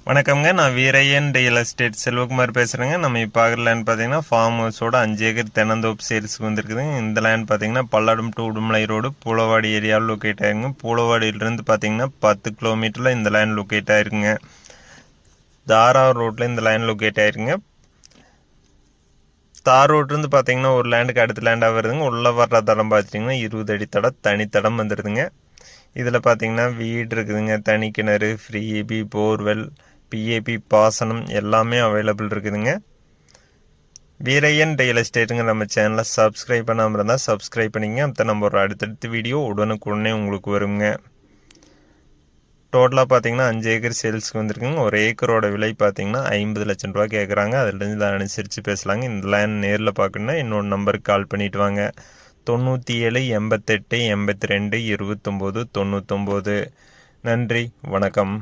வணக்கம்ங்க. நான் Veeraiyan real estate Selvakumar பேசுகிறேங்க. நம்ம இப்போ பார்க்குற லேண்ட் பார்த்தீங்கன்னா ஃபார்ம் ஹவுஸோட 5 ஏக்கர் தென்னந்தோப்பு சேல்ஸுக்கு வந்துருக்குதுங்க. இந்த லேண்ட் பார்த்தீங்கன்னா பல்லடம் டு உடுமலை ரோடு பூலவாடி ஏரியாவில் லொக்கேட் ஆயிருங்க. பூலவாடியிலிருந்து பார்த்தீங்கன்னா 10 கிலோமீட்டரில் இந்த லேண்ட் லொக்கேட் ஆயிருக்குங்க. தாராவூர் ரோட்டில் இந்த லேண்ட் லொக்கேட் ஆயிருக்குங்க. தார் ரோட்லேருந்து பார்த்தீங்கன்னா ஒரு லேண்டுக்கு அடுத்த லேண்டாக வருதுங்க. உள்ளே வர்ற தடம் பார்த்தீங்கன்னா 20 அடி தடம் தனித்தடம் வந்துடுதுங்க. இதில் பார்த்தீங்கன்னா வீடு இருக்குதுங்க, தனி கிணறு, ஃப்ரீ ஏபி, போர்வெல், பிஏபி பாசனம் எல்லாமே அவைலபிள் இருக்குதுங்க. வீரையன் ரியல் எஸ்டேட்டுங்க நம்ம சேனலை சப்ஸ்கிரைப் பண்ணாமல் இருந்தால் சப்ஸ்கிரைப் பண்ணிங்க. அப்போ நம்ம ஒரு அடுத்தடுத்த வீடியோ உடனுக்குடனே உங்களுக்கு வருங்க. டோட்டலாக பார்த்தீங்கன்னா 5 ஏக்கர் சேல்ஸுக்கு வந்துருக்குங்க. ஒரு ஏக்கரோட விலை பார்த்தீங்கன்னா 50 லட்சம் ரூபா கேட்குறாங்க. அதிலிருந்து அனுசரித்து பேசலாங்க. இந்த லேண்ட் நேரில் பார்க்கணுன்னா இன்னொரு நம்பருக்கு கால் பண்ணிவிட்டு வாங்க. 97 88 82 29 99. நன்றி, வணக்கம்.